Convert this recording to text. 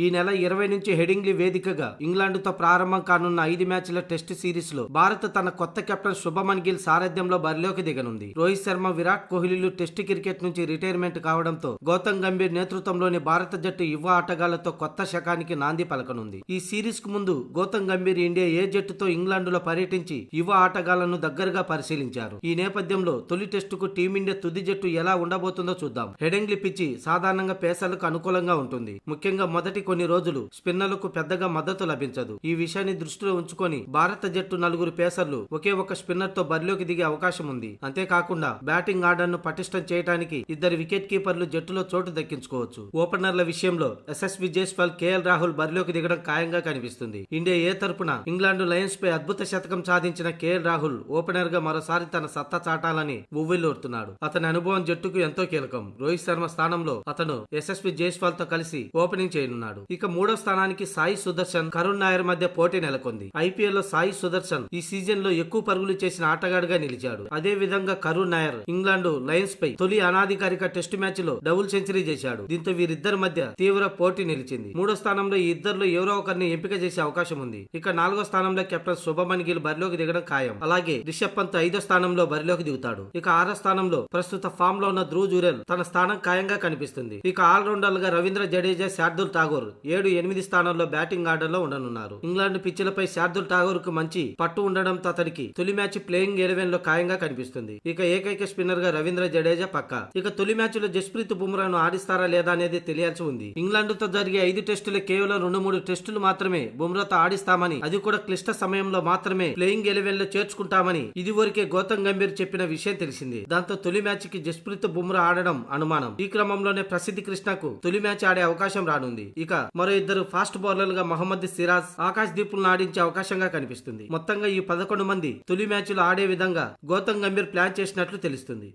ఈ నెల 20 నుంచి హెడింగ్లీ వేదికగా ఇంగ్లాండ్తో ప్రారంభం కానున్న 5 మ్యాచ్ల టెస్ట్ సిరీస్ లో భారత్ తన కొత్త కెప్టెన్ శుభమన్ గిల్ సారథ్యంలో బరిలోకి దిగనుంది. రోహిత్ శర్మ, విరాట్ కోహ్లీలు టెస్ట్ క్రికెట్ నుంచి రిటైర్మెంట్ కావడంతో గౌతమ్ గంభీర్ నేతృత్వంలోని భారత జట్టు యువ ఆటగాళ్లతో కొత్త శకానికి నాంది పలకనుంది. ఈ సిరీస్ కు ముందు గౌతమ్ గంభీర్ ఇండియా ఏ జట్టుతో ఇంగ్లాండ్లో పర్యటించి యువ ఆటగాళ్లను దగ్గరగా పరిశీలించారు. ఈ నేపథ్యంలో తొలి టెస్టుకు టీమిండియా తుది జట్టు ఎలా ఉండబోతుందో చూద్దాం. హెడింగ్లీ పిచ్చి సాధారణంగా పేసర్లకు అనుకూలంగా ఉంటుంది. ముఖ్యంగా మొదటి కొన్ని రోజులు స్పిన్నర్లకు పెద్దగా మద్దతు లభించదు. ఈ విషయాన్ని దృష్టిలో ఉంచుకొని భారత జట్టు 4 పేసర్లు ఒకే ఒక స్పిన్నర్ తో బరిలోకి దిగే అవకాశం ఉంది. అంతేకాకుండా బ్యాటింగ్ ఆర్డర్ ను పటిష్టం చేయడానికి 2 వికెట్ కీపర్లు జట్టులో చోటు దక్కించుకోవచ్చు. ఓపెనర్ల విషయంలో ఎస్ఎస్వి జైస్వాల్, కేఎల్ రాహుల్ బరిలోకి దిగడం ఖాయంగా కనిపిస్తుంది. ఇండియా ఏ తరపున ఇంగ్లాండ్ లయన్స్ పై అద్భుత శతకం సాధించిన కేఎల్ రాహుల్ ఓపెనర్ గా మరోసారి తన సత్తా చాటాలని ఉవ్విల్లుడుతున్నాడు. అతని అనుభవం జట్టుకు ఎంతో కీలకం. రోహిత్ శర్మ స్థానంలో అతను ఎస్ఎస్వి జైస్వాల్ తో కలిసి ఓపెనింగ్ చేయనున్నాడు. ఇక 3వ స్థానానికి సాయి సుదర్శన్, కరుణ్ నాయర్ మధ్య పోటీ నెలకొంది. ఐపీఎల్ లో సాయి సుదర్శన్ ఈ సీజన్ లో ఎక్కువ పరుగులు చేసిన ఆటగాడుగా నిలిచాడు. అదే విధంగా కరుణ్ నాయర్ ఇంగ్లాండ్ లయన్స్ పై తొలి అనాధికారిక టెస్ట్ మ్యాచ్ లో డబుల్ సెంచరీ చేశాడు. దీంతో వీరిద్దరి మధ్య తీవ్ర పోటీ నిలిచింది. 3వ స్థానంలో ఈ ఇద్దరిలో ఎవరో ఒకరిని ఎంపిక చేసే అవకాశం ఉంది. ఇక 4వ స్థానంలో కెప్టెన్ శుభమన్ గిల్ బరిలోకి దిగడం ఖాయం. అలాగే రిషబ్ పంత్ 5వ స్థానంలో బరిలోకి దిగుతాడు. ఇక 6వ స్థానంలో ప్రస్తుత ఫామ్ లో ఉన్న ధ్రువ్ జురెల్ తన స్థానం ఖాయంగా కనిపిస్తుంది. ఇక ఆల్రౌండర్ గా రవీంద్ర జడేజా, శార్దుల్ ఠాగూర్ 7, 8 స్థానాల్లో బ్యాటింగ్ ఆర్డర్ లో ఉండనున్నారు. ఇంగ్లాండ్ పిచ్లపై శార్దుల్ ఠాగూర్ కు మంచి పట్టు ఉండడంతో అతడికి తొలి మ్యాచ్ ప్లేయింగ్ 11 లో ఖాయంగా కనిపిస్తుంది. ఇక ఏకైక స్పిన్నర్ గా రవీంద్ర జడేజా పక్కా. ఇక తొలి మ్యాచ్ లో జస్ప్రీత్ బుమ్రాను ఆడిస్తారా లేదా అనేది తెలియాల్సి ఉంది. ఇంగ్లాండ్ తో జరిగే 5 టెస్టులు కేవలం 2-3 టెస్టులు మాత్రమే బుమ్రాతో ఆడిస్తామని, అది కూడా క్లిష్ట సమయంలో మాత్రమే ప్లేయింగ్ 11 లో చేర్చుకుంటామని ఇదివరకే గౌతమ్ గంభీర్ చెప్పిన విషయం తెలిసింది. దాంతో తొలి మ్యాచ్ కి జస్ప్రీత్ బుమ్రా ఆడడం అనుమానం. ఈ క్రమంలోనే ప్రసిద్ధి కృష్ణకు తొలి మ్యాచ్ ఆడే అవకాశం రానుంది. ఇక మరో 2 ఫాస్ట్ బౌలర్లుగా మహమ్మద్ సిరాజ్, ఆకాశ్ దీపులను ఆడించే అవకాశంగా కనిపిస్తుంది. మొత్తంగా ఈ 11 మంది తొలి మ్యాచ్లు ఆడే విధంగా గౌతమ్ గంభీర్ ప్లాన్ చేసినట్లు తెలుస్తుంది.